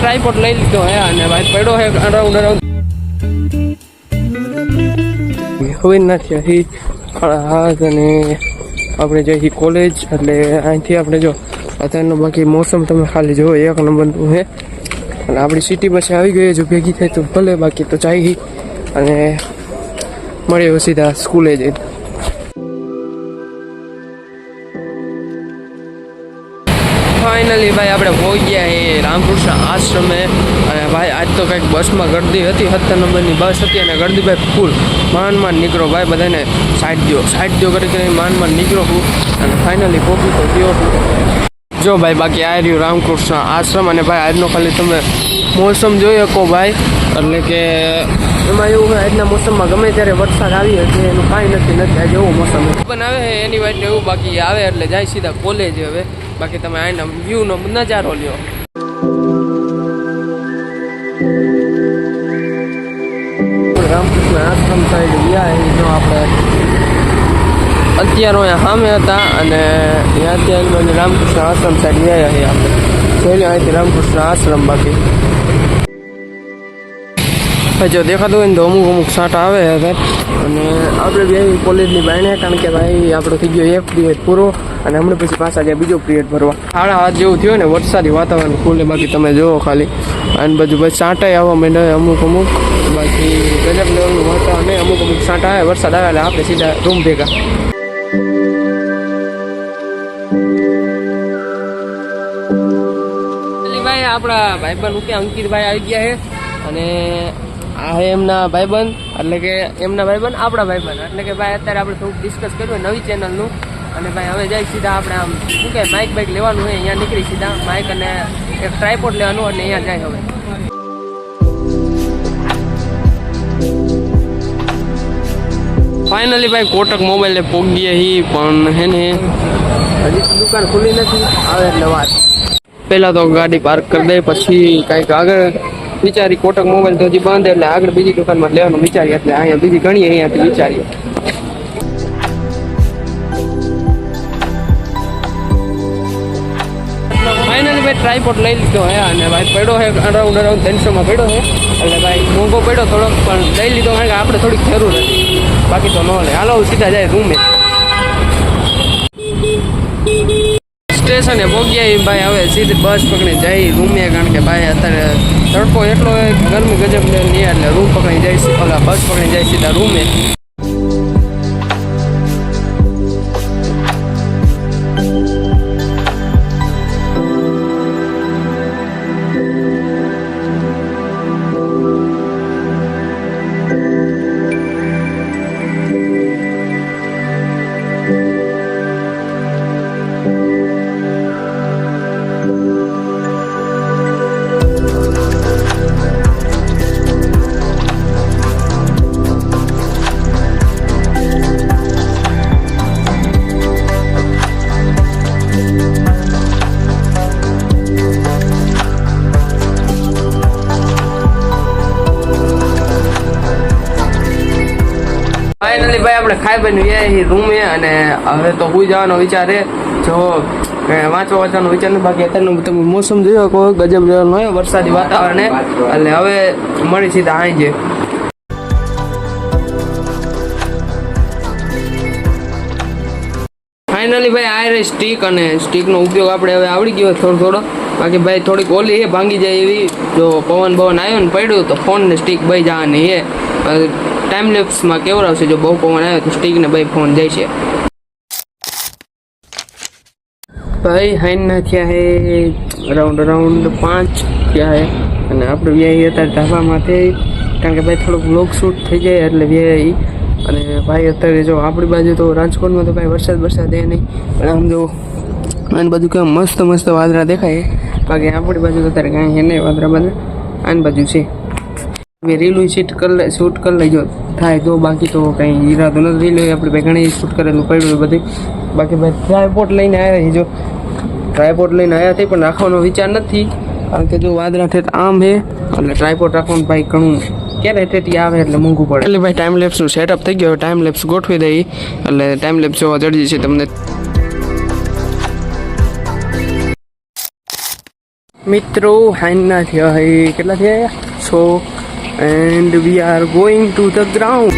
Tripod લઈ લીધો હે અને ભાઈ પડ્યો હે અરાઉન્ડ હવે નથી અહીં હાથ અને આપણે જઈએ કોલેજ એટલે અહીંથી આપણે જો અત્યારનો બાકી મોસમ તમે ખાલી જુઓ એક નંબરનું હે અને આપણી સિટી બસ આવી ગઈ જો ભેગી થાય તો ભલે બાકી તો ચાહી અને મળીએ સીધા સ્કૂલે જઈને ફાઇનલી ભાઈ આપણે પહોંચી ગયા એ રામકૃષ્ણ આશ્રમે અને ભાઈ આજ તો કંઈક બસમાં ગરદી હતી 17 નંબરની બસ હતી અને ગરદી ભાઈ ફૂલ માંડ નીકળો ભાઈ બધાને સાઈડ દો કરી માંડ નીકળો હું અને ફાઇનલી પહોંચી તો ગયો જો ભાઈ બાકી આ રહ્યું રામકૃષ્ણ આશ્રમ અને ભાઈ આજનો ખાલી તમે મોસમ જોઈ શકો ભાઈ એટલે કે એમાં એવું હોય આજના મોસમમાં ગમે ત્યારે વરસાદ આવી હશે એનું કાંઈ નથી આજે એવું મોસમ પણ આવે એની વાત એવું બાકી આવે એટલે જાય સીધા કોલેજ હવે બાકી તમે આના વ્યૂનો નજારો લ્યો રામકૃષ્ણ આશ્રમ સાઈડ ગયા જો આપણે અત્યારે સામે હતા અને ત્યાંથી રામકૃષ્ણ આશ્રમ સાઈડ ગયા છીએ આપણે જોઈ લો અહીંથી રામકૃષ્ણ આશ્રમ બાકી જો દેખાતું હોય ને તો અમુક સાટા આવે છે અને આપણે બે કોલેજની બાયણે કારણ કે ભાઈ આપણો થઈ ગયો એક પિરિયડ પૂરો અને હમણાં પછી પાછા જાય બીજો પિરિયડ ભરવા 8:30 જેવું થયું ને વરસાદી વાતાવરણ ખુલે બાકી તમે જુઓ ખાલી અને બધું ભાઈ સાંટાઈ આવવા માંડે અમુક બાકી ગજબ લેવલનું વાતાવરણ અમુક સાંટા આવે વરસાદ આવે એટલે આપણે સીધા રૂમ ભેગા ભાઈ આપણા ભાઈબંધ કે અંકિતભાઈ આવી ગયા છે અને આ હે એમના ભાઈબંધ એટલે કે એમના ભાઈબંધ આપણા ભાઈબંધ એટલે કે ભાઈ અત્યારે આપણે થોડુંક ડિસ્કસ કર્યું નવી ચેનલનું અને ભાઈ હવે જાય સીધા આપણે આમ શું કે માઇક બાઇક લેવાનું હોય અહીંયા નીકળી સીધા માઇક અને એક ટ્રાયપોડ લેવાનું એટલે અહીંયા જાય હવે ફાઇનલી ભાઈ કોટક મોબાઈલે પહોંચીએ હી પણ હે ને હજી દુકાન ખુલ્લી નથી આવે એટલે વાત પહેલાં તો ગાડી પાર્ક કરી દે પછી કાંઈક આગળ વિચારી કોટક મોબાઈલ તો હજી બંધ એટલે આગળ બીજી દુકાનમાં લેવાનું વિચારીએ એટલે અહીંયા બીજી ઘણી અહીંયાથી વિચારીએ ફાઇનલી ભાઈ ટ્રાયપોડ લઈ લીધો હે અને ભાઈ પડ્યો હે અરાઉન્ડ 300 માં પડ્યો હે એટલે ભાઈ મોંઘો પડ્યો થોડોક પણ લઈ લીધો કારણ કે આપણે થોડીક જરૂર હતી બાકી તો ન લે હાલો સીધા જાય રૂમે સ્ટેશને પહોંચ્યા ભાઈ હવે સીધી બસ પકડી જાય રૂમે કારણ કે ભાઈ અત્યારે તડકો એટલો ગરમી ગજબ નહીં એટલે રૂમ પકડી જાય ઓલા બસ પકડી જાય સીધા રૂમે ફાઇનલી ભાઈ આપણે ખાઈ બની ગયા રૂમે અને હવે તો સુઈ જવાનો વિચાર છે જો વાંચવાનો વિચાર નથી બાકી અત્યારનું તમે મોસમ જોયો કોઈ ગજબ લેવલનો હોય વરસાદી વાતાવરણ એટલે હવે મળી સીધા અહીં છે ફાઇનલી ભાઈ આ રહી સ્ટીક અને સ્ટીકનો ઉપયોગ આપણે હવે આવડી ગયો થોડો બાકી ભાઈ થોડીક ઓલી એ ભાંગી જાય એવી જો પવન આવ્યો ને પડ્યું તો ફોન ને સ્ટીક ભાઈ જવાની એ ટાઈમ લેપ્સમાં કેવડાવશે જો બહુ પવન આવ્યો તો સ્ટીકને ભાઈ ફોન જાય છે ભાઈ હાઈના થયા હે અરાઉન્ડ 5 થયા હે અને આપણે વ્યાય અત્યારે ધાબામાંથી કારણ કે ભાઈ થોડુંક વ્લોગ શૂટ થઈ જાય એટલે વ્યાય અને ભાઈ અત્યારે જો આપણી બાજુ તો રાજકોટમાં તો ભાઈ વરસાદ એ નહીં પણ આમ જો આની બાજુ કેમ મસ્ત વાદળા દેખાય બાકી આપણી બાજુ તો અત્યારે કાંઈ હે નહીં વાદળા આની બાજુ છે રીલું શૂટ કરી લેજો થાય તો બાકી તો કંઈ ઈરાદો નથી રીલ આપણે ભાઈ ઘણી શૂટ કરેલું પડ્યું બધી બાકી ભાઈ ટ્રાયપોડ લઈને આવ્યા જો ટ્રાયપોડ લઈને આવ્યા થઈ પણ રાખવાનો વિચાર નથી કારણ કે જો વાદળા ઠેઠ આમ હે એટલે ટ્રાયપોડ રાખવાનું ભાઈ ઘણું ક્યારે ઠેઠી આવે એટલે મોંઘું પડે એટલે ભાઈ ટાઈમ લેપ્સનું સેટઅપ થઈ ગયો ટાઈમ લેપ્સ ગોઠવી દઈએ એટલે ટાઈમ લેપ્સ જોવા ચડી જશે તમને મિત્રો હાઈના થયા હે કેટલા થયા સો and we are going to the ground.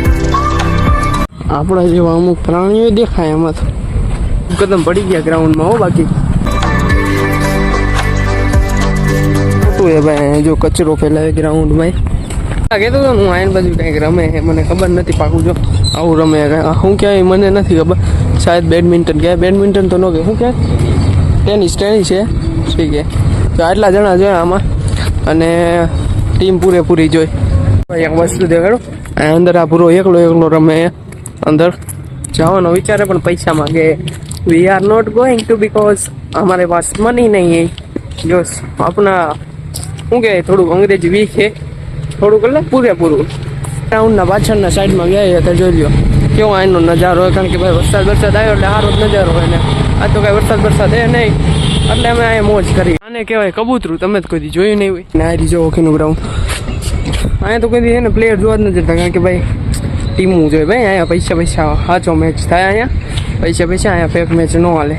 આપણા જેવા અમુક પ્રાણીઓ દેખાય આમાં તો કદમ પડી ગયા ગ્રાઉન્ડમાં હો. બાકી ખોટું એ ભાઈ જો કચરો ફેલાવે ગ્રાઉન્ડમાં. કહેતો હતો હું આયન બાજુ કંઈક રમે મને ખબર નથી પાકું જો આવું રમે શું ક્યાંય મને નથી ખબર. શાયદ બેડમિન્ટન ક્યાંય બેડમિન્ટન તો ન કે શું ક્યાંય ટેનિસ છે ઠીક છે. તો આટલા જણા જોયા આમાં અને ટીમ પૂરેપૂરી જોઈ. એક વસ્તુ દેખાડો અંદર આ પૂરો એકલો રમે અંદર જવાનો વિચારે પણ પૈસા માંગે. We are not going to because हमारे पास मनी नहीं है. જો આપણા શું કહે થોડું અંગ્રેજી વીક છે થોડુંક એટલે પૂરેપૂરું. ગ્રાઉન્ડના પાછળના સાઈડમાં ગયા હતા જોઈ લો કેવો આનો નજારો હોય. કારણ કે ભાઈ વરસાદ આવ્યો એટલે સારો જ નજારો હોય ને આ તો કાંઈ વરસાદ હે નહીં એટલે અમે અહીંયા મોજ કરી. આને કહેવાય કબૂતરું. તમે જ કોઈ જોયું નહીં હોય ને આ જો હોકીનું ગ્રાઉન્ડ. અહીંયા તો કોઈ છે ને પ્લેયર જોવા જ નથી જતા કારણ કે ભાઈ ટીમું જોઈએ ભાઈ. અહીંયા પૈસા સાચો મેચ થાય. અહીંયા પૈસા અહીંયા ફેક મેચ ન હાલે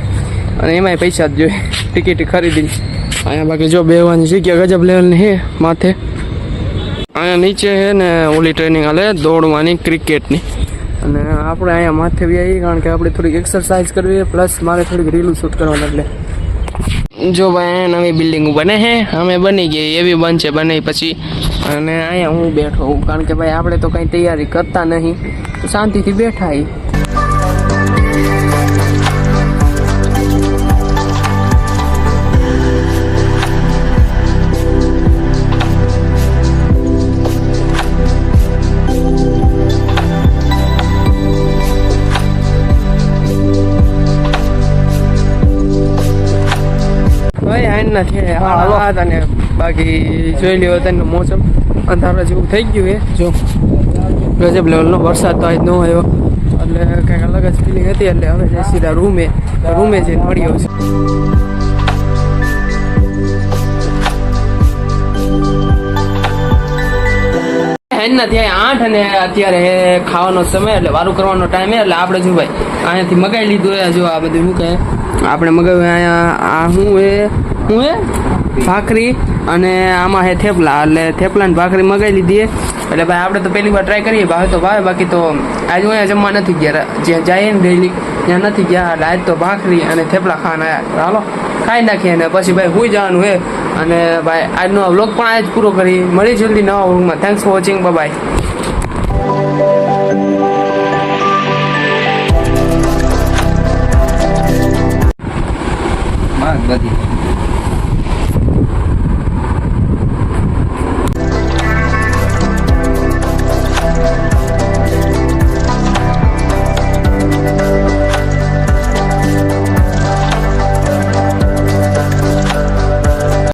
અને એમાંય પૈસા જ જોઈએ ટિકિટ ખરીદીને. અહીંયા બાકી જો બેહવાની જગ્યા ગજબ લેવલની છે માથે. અહીંયા નીચે છે ને ઓલી ટ્રેનિંગ હાલે દોડવાની ક્રિકેટની અને આપણે અહીંયા માથે બી આવીએ કારણ કે આપણે થોડીક એક્સરસાઇઝ કરવી પ્લસ મારે થોડીક રીલું શૂટ કરવાનું. એટલે જો ભાઈ નવી બિલ્ડિંગ બને છે અમે બની ગઈ એવી બનશે બને પછી. અને અહીંયા હું બેઠો હું કારણ કે ભાઈ આપણે તો કંઈ તૈયારી કરતા નહીં તો શાંતિથી બેઠા એ. નથી અને બાકી જોઈ લ્યો તેનું મોસમ અંધારા જેવું થઈ ગયું છે. જો ગજબ લેવલનો વરસાદ તો આજ ન આવ્યો એટલે કંઈક અલગ જ ફિલિંગ હતી. એટલે હવે સીધા રૂમે જઈને મળ્યો છે. નથી 8 અને અત્યારે ખાવાનો સમય એટલે વારું કરવાનો ટાઈમ એટલે આપણે જો ભાઈ અહીંયાથી મગાવી લીધું. જો આ બધું શું કહે આપણે મગાવ્યું અહીંયા આ શું એ ભાખરી અને આમાં છે થેપલા. એટલે થેપલા ને ભાખરી મગાવી લીધી એટલે ભાઈ આપણે તો પહેલી વાર ટ્રાય કરીએ ભાવે તો ભાવે. બાકી તો આજ હું અહીંયા જમવા નથી ગયા જ્યાં જઈએ ને ડેલી ત્યાં નથી ગયા એટલે આજ તો ભાખરી અને થેપલા ખાવાના આવ્યા. હાલો ખાઈ નાખીએ અને પછી ભાઈ સુઈ જવાનું છે. અને ભાઈ આજનો વ્લોગ પણ આજ પૂરો કરી. મળી જલ્દી નવા વ્લોગમાં. Thanks for watching. બાય. બધી